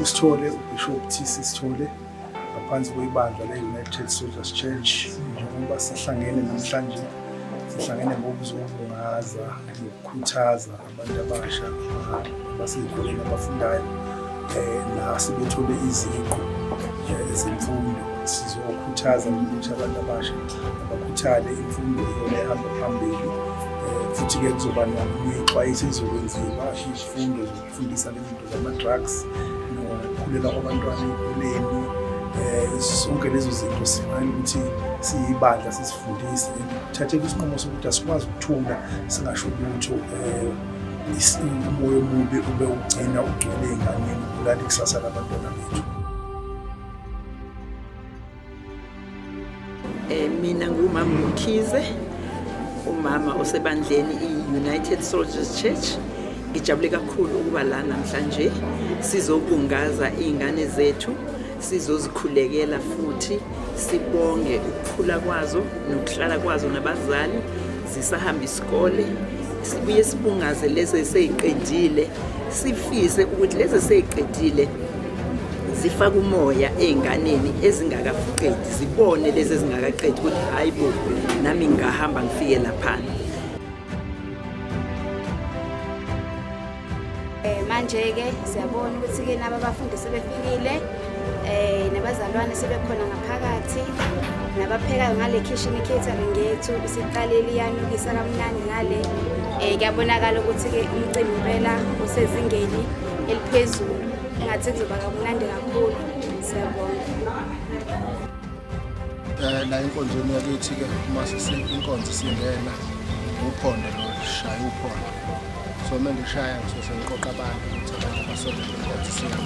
uSithole uBishop T Sithole ngaphansi kwebandla le-United Soldiers Church. Njengoba sihlangene namhlanje sihlangene ngokuzobungaza nokukhuthaza abantu abasha abasey'koleni abafundayo nasebethole iziqu zemfundo. Sizokhuthaza ukuthi abantu abasha abakhuthale imfundo iyona ehamba phambili. Futhi-ke kuzoba nexwayiso ezokwenziwa izifundo zokufundisa lezinto zama-drugs nokukhulelwa kwabantwana ey'koleni. Zonke lezo zinto sifanele ukuthi siyibandla sisifundise, thathele isinqumo sokuthi asikwazi ukuthula singasho lutho. Umoya omubi ube ugcina ugcwele ey'nganeni ubulala ikusasa labantwana bethu. Mina ngumama Mkhize, umama osebandleni i-United Soldiers Church. Ngijabule kakhulu ukuba la namhlanje sizobungaza iy'ngane zethu, sizozikhulekela futhi sibonge ukukhula kwazo nokuhlala kwazo nabazali zisahamba isikole. Sibuye sibungaze lezi eseyiqedile, sifise ukuthi lezi eseyiqedile zifake umoya ey'nganeni ezingakaqedi, zibone lezi ezingakaqedi ukuthi hayi bo nami ngingahamba ngifike laphana. Manje-ke siyabona ukuthi-ke nabo abafundi sebefikile, nabazalwane sebekhona ngaphakathi, nabaphekayo ngale kitchen catering yethu isiqalile iyanukisa kamnandi ngale. Kuyabonakala ukuthi-ke umcimbi impela usezingeni eliphezulu, engathi kuzoba kamnandi kakhulu. Siyabonga. La enkonzweni yakithi-ke uma inkonzo singena uphondo loshaya uphondo. So uma ngishaya ngizose ngiqoqa abantu ukuthi abantu basondele inkonzo singena.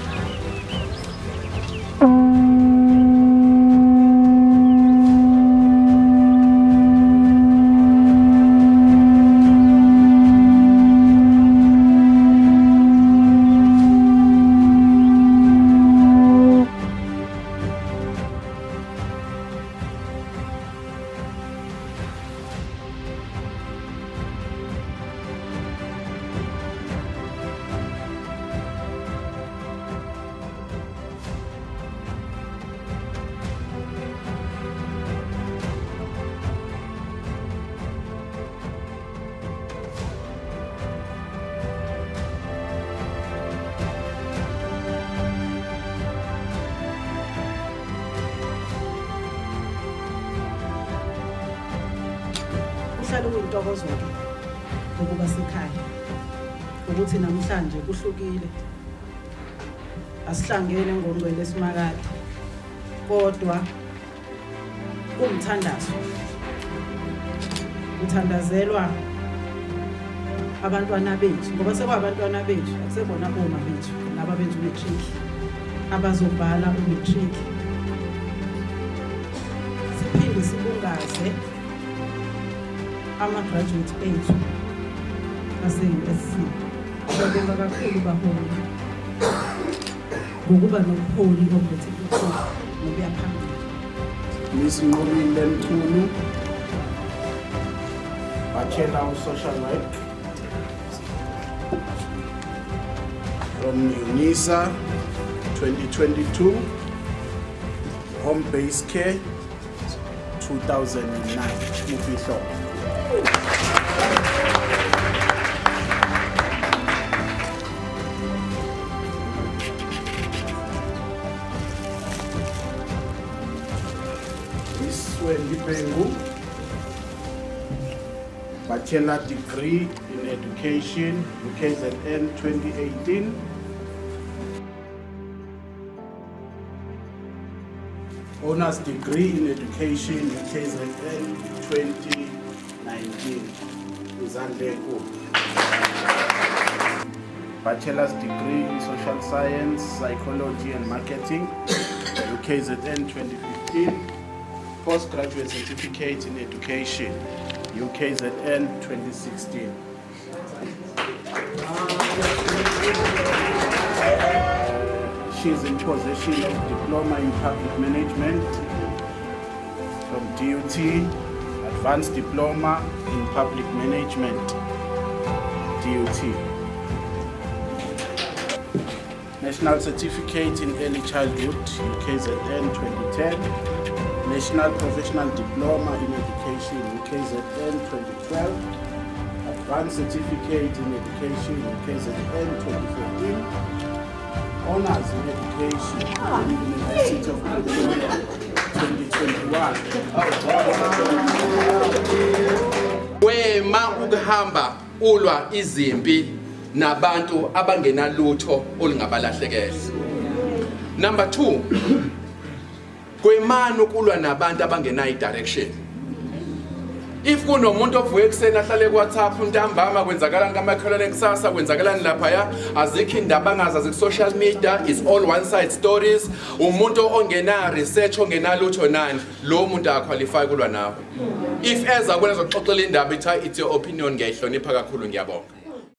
Kuhlala kuyintokozo-ke ukuba sekhaya ukuthi namhlanje kuhlukile, asihlangene ngongcwele esimakade kodwa kumthandazo, kuthandazelwa abantwana bethu ngoba sekwabantwana bethu, akusebona boma bethu laba benza umatric abazobhala umatric. Siphinde sibungaze ama-graduate ethu ase-USC. Siyabonga kakhulu baholi ngokuba nobuholi obulethe ukukhula nokuya phambili. Miss Mgungundlovu, Bachelor of Social Work from UNISA 2022, Home Based Care 2009, Mufihlo. Bachelor degree in education, UKZN 2018. Honors degree in education, UKZN 2019. Bachelor's degree in social science, psychology and marketing, UKZN 2015. Postgraduate certificate in education, UKZN 2016. She is in possession of diploma in public management from DUT, advanced diploma in public management, DUT. National Certificate in Early Childhood, UKZN 2010. National Professional Diploma in Education, UKZN 2012. Advanced Certificate in Education, UKZN 2014. Honours in Education, University of Pretoria, 2021. Wema ukuhamba ulwa izimpi nabantu abangenalutho olungabalahlekela. Number 2, kwemana ukulwa nabantu abangenayo direction. If kunomuntu ovuka ekseni ahlale kuWhatsApp ntambama kwenzakalani kamakhelwane kusasa kwenzakalani lapha azikho indaba angazazi ku social media, is all one side stories, umuntu ongena research ongenalutho nani, lo muntu aqualify kulwa nawe. If eza kwena zokuxoxela indaba it's your opinion, ngiyayihlonipha kakhulu, ngiyabonga.